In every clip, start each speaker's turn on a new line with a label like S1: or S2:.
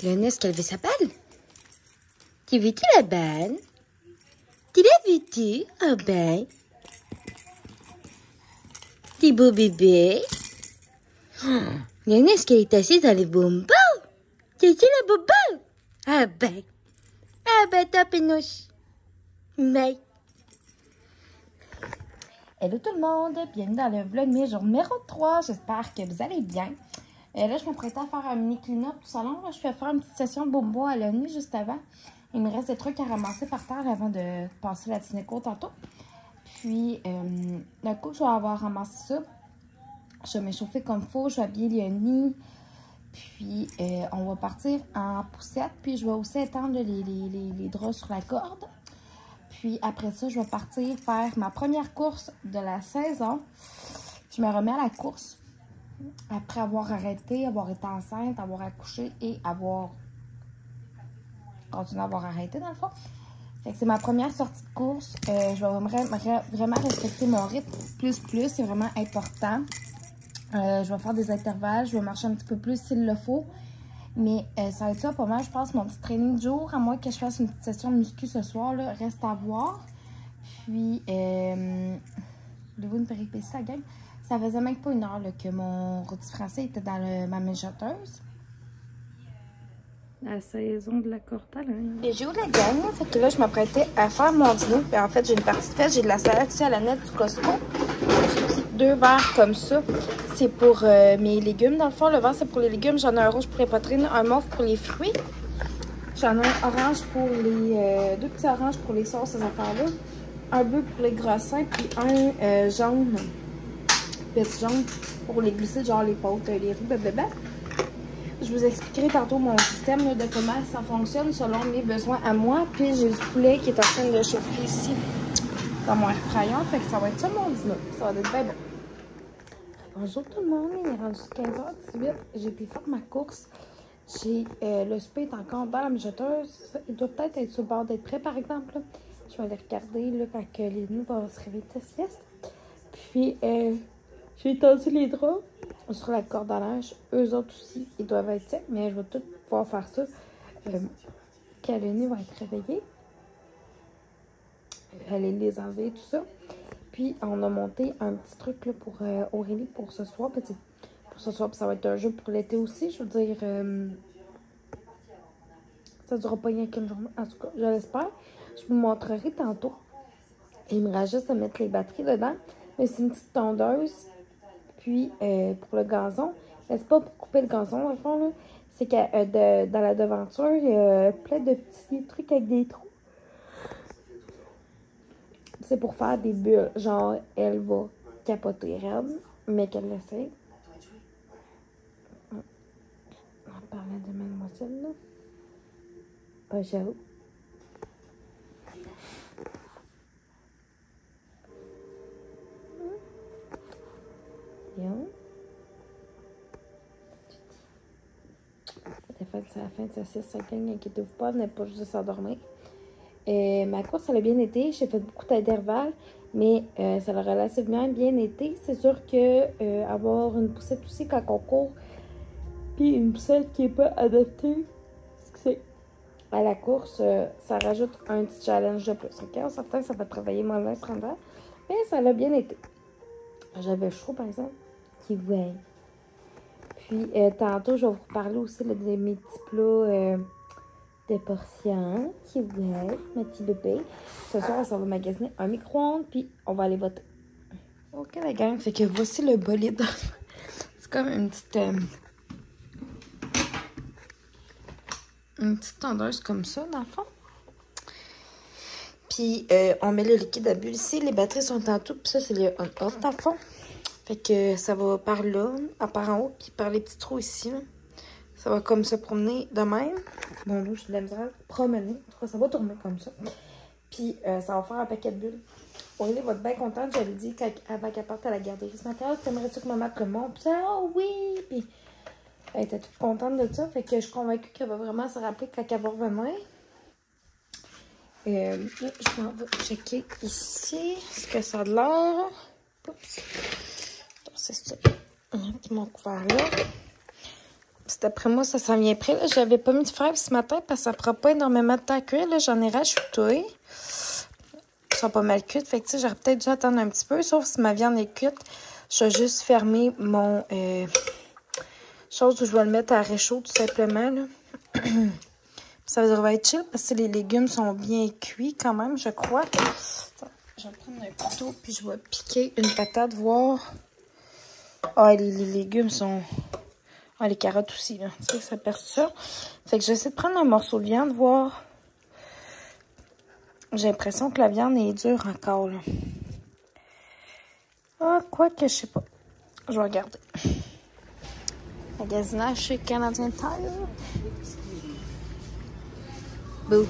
S1: Léonie, qu'elle veut sa balle? Tu veux-tu la balle? Tu l'as vu-tu? Oh ben. Petit beau bébé. Oh, Léonie, qu'elle est assise dans les bonbons? C'est-tu la bonbon? Ah ben. Ah ben, ta pénouche. Mais. Hello tout le monde, bienvenue dans le vlog jour numéro 3. J'espère que vous allez bien. Là, je m'apprêtais à faire un mini clean-up au salon. Là, je vais faire une petite session bobo à Léonie juste avant. Il me reste des trucs à ramasser par terre avant de passer la Tineco tantôt. Puis, d'un coup, je vais avoir ramassé ça. Je vais m'échauffer comme il faut. Je vais habiller Léonie. Puis, on va partir en poussette. Puis, je vais aussi étendre les draps sur la corde. Puis, après ça, je vais partir faire ma première course de la saison. Je me remets à la course. Après avoir arrêté, avoir été enceinte, avoir accouché et avoir continué à avoir arrêté dans le fond. Fait que c'est ma première sortie de course. Je vais vraiment respecter mon rythme plus. C'est vraiment important. Je vais faire des intervalles. Je vais marcher un petit peu plus s'il le faut. Mais ça va être ça pour moi, je pense, mon petit training de jour. À moins que je fasse une petite session de muscu ce soir, là, reste à voir. Puis, voulez-vous une péripétie, la gang? Ça faisait même pas une heure là, que mon rôti français était dans ma mijoteuse. La saison de la corde à linge. Et j'ai eu la gang, fait que là, je m'apprêtais à faire mon dîner. Puis en fait, j'ai une partie de fête, j'ai de la salade ici à la nette du Costco. J'ai pris 2 verres comme ça. C'est pour mes légumes. Dans le fond, le verre, c'est pour les légumes. J'en ai un rouge pour les poitrines, un mauve pour les fruits. J'en ai un orange pour les... 2 petits oranges pour les sauces, ces affaires-là. Un bleu pour les grassins, puis un jaune. Petit jaune pour les glucides, genre les pâtes, les riz, blablabla. Je vous expliquerai tantôt mon système là, de comment ça fonctionne selon mes besoins à moi. Puis j'ai du poulet qui est en train de chauffer ici dans mon air fryer. Fait que ça va être ça mon dîner. Ça va être bien bon. Bonjour tout le monde, il est rendu 15h18. J'ai été faire ma course. J'ai le souper est encore dans la mijoteuse. Il doit peut-être être sur le bord d'être prêt par exemple. Là. Je vais aller regarder là, quand Léonie va se réveiller de sa sieste. Puis j'ai étendu les draps sur la corde à linge. Eux autres aussi, ils doivent être secs, mais je vais tout pouvoir faire ça quand Léonie va être réveillée. Aller les enlever, tout ça. Puis, on a monté un petit truc là, pour Aurélie pour ce soir. Petit, pour ce soir, puis ça va être un jeu pour l'été aussi. Je veux dire, ça ne durera pas rien qu'une journée. En tout cas, je l'espère. Je vous montrerai tantôt. Il me reste juste à mettre les batteries dedans. Mais c'est une petite tondeuse. Puis, pour le gazon, c'est pas pour couper le gazon, dans le fond, là. C'est que dans la devanture, il y a plein de petits trucs avec des trous. C'est pour faire des bulles. Genre, elle va capoter raide, mais qu'elle l'essaie. On parlait de mademoiselle, là. Pas j'avoue. Bien. C'est la fin de sa sieste, ça gagne, inquiétez-vous pas, elle n'est pas juste de s'endormir. Ma course, elle a bien été. J'ai fait beaucoup d'intervalles, mais ça a relativement bien été. C'est sûr que avoir une poussette aussi quand on court, puis une poussette qui n'est pas adaptée à la course, ça rajoute un petit challenge de plus. Ok, on s'entend que ça va travailler moins bien pendant, mais ça a bien été. J'avais chaud, par exemple, qui ouais. Puis tantôt, je vais vous parler aussi là, de mes petits plats de portions, qui ouais, mes petits bébés. Ce soir, on s'en va magasiner un micro-ondes, puis on va aller voter. Ok, la gang, fait que voici le bolide. C'est comme une petite tondeuse comme ça, dans le fond. Puis, on met le liquide à bulles ici. Les batteries sont en tout, puis ça, c'est le on-off, dans le fond. Fait que ça va par là, par en haut, puis par les petits trous ici, là. Ça va comme se promener de même. Bon, là, j'ai de la misère à promener. En tout cas, ça va tourner comme ça. Puis, ça va faire un paquet de bulles. Aurélie va être bien contente. J'avais dit avant qu'elle parte à la garderie ce matin, t'aimerais-tu que maman te le montre? Puis, oh oui! Puis, elle était toute contente de ça. Fait que je suis convaincue qu'elle va vraiment se rappeler quand elle va revenir. Là, je m'en vais checker ici ce que ça a de l'air. Oups. C'est ça. Mon couvert là. D'après moi, ça s'en vient prêt. J'avais pas mis de fèves ce matin parce que ça prend pas énormément de temps à cuire. Là, j'en ai rajouté. Ils sont pas mal cuites. Fait que, tu sais, j'aurais peut-être dû attendre un petit peu. Sauf si ma viande est cuite, je vais juste fermer mon chose où je vais le mettre à réchaud, tout simplement, là. Ça va être chill parce que les légumes sont bien cuits quand même, je crois. Attends, je vais prendre un couteau puis je vais piquer une patate, voir. Ah, les légumes sont... Ah, les carottes aussi, là. Tu sais que ça perce ça. Fait que j'essaie de prendre un morceau de viande, voir. J'ai l'impression que la viande est dure encore, là. Ah, quoi que je sais pas. Je vais regarder. Magasinage chez Canadien Tire. Bouh.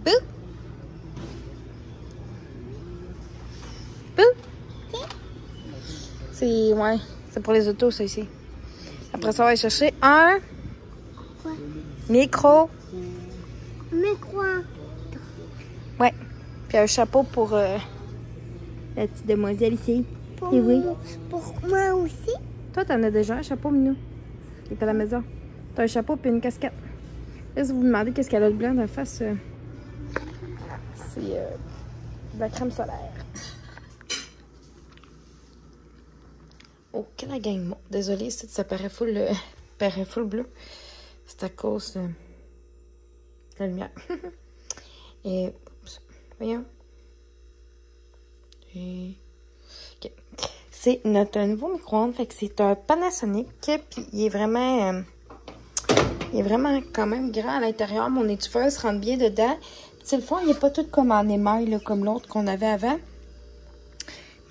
S1: Bouh. Bouh. C'est, ouais, c'est pour les autos, ça, ici. Après ça, on va chercher un...
S2: Quoi?
S1: Micro.
S2: Micro.
S1: Ouais. Puis un chapeau pour la petite demoiselle ici.
S2: Pour,
S1: et oui.
S2: Pour moi aussi?
S1: Toi, t'en as déjà un chapeau, Minou. Il est à la maison. T'as un chapeau puis une casquette. Là, si vous vous demandez qu'est-ce qu'elle a de blanc dans la face, c'est de la crème solaire. Ok, la gang. Bon, désolée, ça paraît full bleu. C'est à cause de la lumière. Et, voyons. Et... Okay. C'est notre nouveau micro-ondes. Fait que c'est un Panasonic. Puis il est vraiment quand même grand à l'intérieur. Mon étouffeur se rentre bien dedans. Puis le fond, il n'est pas tout comme en émail, là, comme l'autre qu'on avait avant.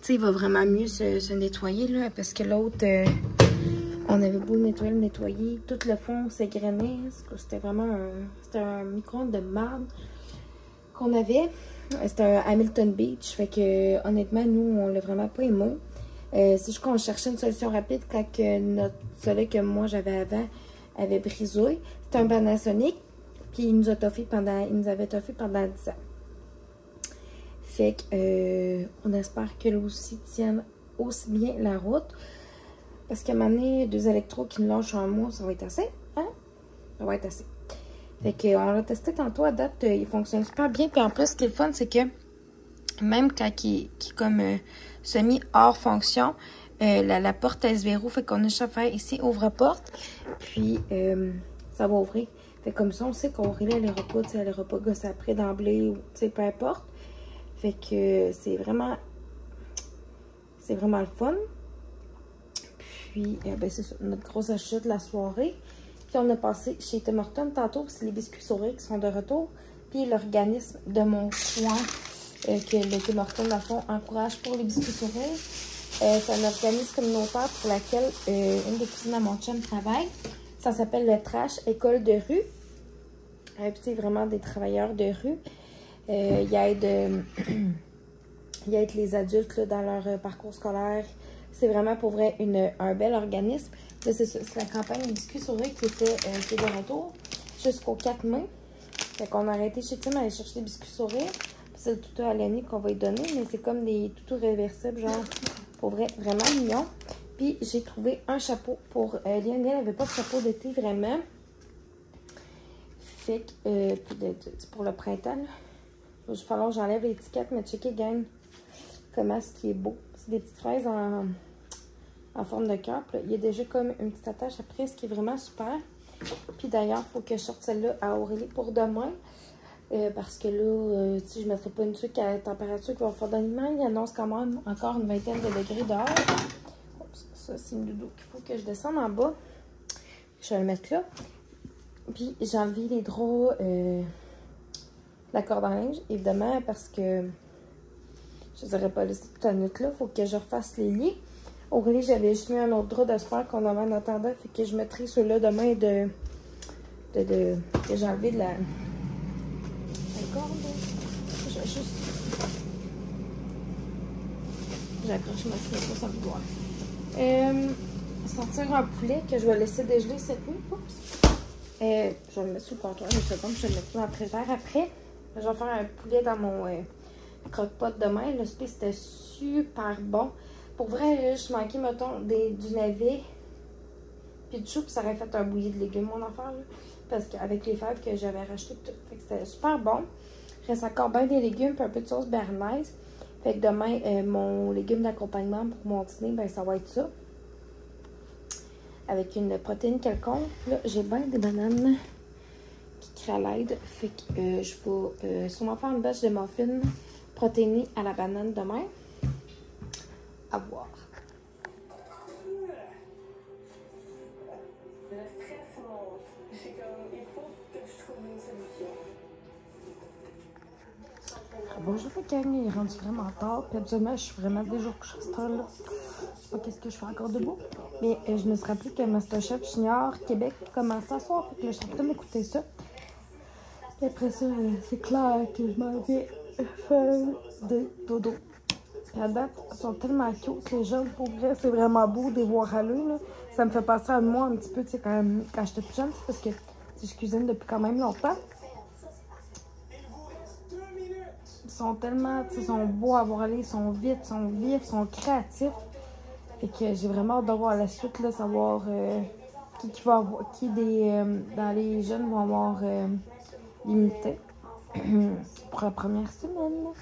S1: Tu sais, il va vraiment mieux se nettoyer, là, parce que l'autre, on avait beau le nettoyer. Tout le fond s'égrenait. C'était vraiment un micro-ondes de marde qu'on avait. C'était un Hamilton Beach. Fait que, honnêtement, nous, on l'a vraiment pas aimé. C'est juste qu'on cherchait une solution rapide quand celui que moi j'avais avant avait brisé. C'était un Panasonic. Puis il nous avait toffé pendant 10 ans. Fait que on espère que aussi tienne aussi bien la route. Parce qu'à un moment donné, 2 électros qui nous lâchent un mois, ça va être assez. Hein? Ça va être assez. Fait que on l'a testé tantôt à date, il fonctionne super bien. Puis en plus, ce qui est le fun, c'est que même quand il est comme semi hors fonction, la porte elle se verrouille. Fait qu'on a juste à faire ici, ouvre-porte. Puis ça va ouvrir. Fait comme ça, on sait qu'Aurélie, elle ira pas, tu sais, elle ira pas gosser après d'emblée ou, tu sais, peu importe. Fait que c'est vraiment le fun. Puis, ben c'est ça, notre gros achat de la soirée. Puis on a passé chez Tim Hortons tantôt, c'est les biscuits sourires qui sont de retour. Puis l'organisme de mon coin, que le Tim Hortons, dans le fond, encourage pour les biscuits sourires. C'est un organisme communautaire pour laquelle une des cousines à mon chum travaille. Ça s'appelle le Trash École de rue. Puis c'est vraiment des travailleurs de rue. Il aide les adultes là, dans leur parcours scolaire. C'est vraiment pour vrai un bel organisme. Là, c'est la campagne des biscuits sourires qui est de retour jusqu'au 4 mai. Fait qu'on a arrêté chez Tim à aller chercher des biscuits sourires. C'est le toutou à Léonie qu'on va lui donner, mais c'est comme des toutous réversibles, genre pour vrai, vraiment mignon. Puis j'ai trouvé un chapeau pour Léonie. Elle n'avait pas de chapeau d'été vraiment. Fait que puis pour le printemps, là. Il va falloir que j'enlève l'étiquette, mais checkez, gang, comment ce qui est beau. C'est des petites fraises en forme de cœur. Il y a déjà comme une petite attache après, ce qui est vraiment super. Puis d'ailleurs, il faut que je sorte celle-là à Aurélie pour demain. Parce que là, tu sais, je ne mettrai pas une truc à la température qui va faire d'aliment. Il annonce quand même encore une vingtaine de degrés dehors. Oups, ça, c'est une doudou qu'il faut que je descende en bas. Je vais le mettre là. Puis j'ai enlevé les draps... la corde en linge, évidemment, parce que je ne aurais pas laissé toute la nuit là. Il faut que je refasse les lits. Aurélie, j'avais juste mis un autre drap de sport qu'on avait en attendant. Fait que je mettrai ceux-là demain que j'ai enlevé de la corde. Je vais juste... J'accroche ma ceinture sans vouloir. Sortir un poulet que je vais laisser dégeler cette nuit. Oups. Je vais le mettre sur le comptoir une seconde. Je vais le mettre dans la prévère après. Je vais faire un poulet dans mon croque-pot demain. Le space était super bon. Pour vrai, je manquais, mettons, du navet puis de chou, puis ça aurait fait un bouilli de légumes, mon affaire, là. Parce qu'avec les fèves que j'avais rachetées, tout. Fait que c'était super bon. Il reste encore bien des légumes, puis un peu de sauce béarnaise. Fait que demain, mon légume d'accompagnement pour mon dîner, ben ça va être ça. Avec une protéine quelconque. Là, j'ai bien des bananes qui créent à l'aide. Fait que je vais sûrement faire une batch de muffins protéinés à la banane demain. À voir.
S3: Le stress monte. J'ai comme, il faut que je trouve une solution.
S1: Bonjour les gang, il est rendu vraiment tard. Puis habituellement, je suis vraiment déjà couchée à cette heure-là. Je sais pas qu'est-ce que je fais encore debout. Mais je me suis rappelé que Masterchef Junior Québec commençait à soir. Fait que là, je suis en train d'écouter ça. Et après ça, c'est clair que je m'en vais faire des dodo. Puis à date, ils sont tellement cute, les jeunes. Pour vrai, c'est vraiment beau de les voir à l'œil. Ça me fait penser à moi un petit peu, tu sais, quand j'étais plus jeune. Parce que je cuisine depuis quand même longtemps. Ils sont tellement, tu sais, ils sont beaux à voir aller, ils sont vite, ils sont vifs, ils sont créatifs. Fait que j'ai vraiment hâte de voir la suite, là, savoir qui va avoir, dans les jeunes vont avoir limité pour la première semaine.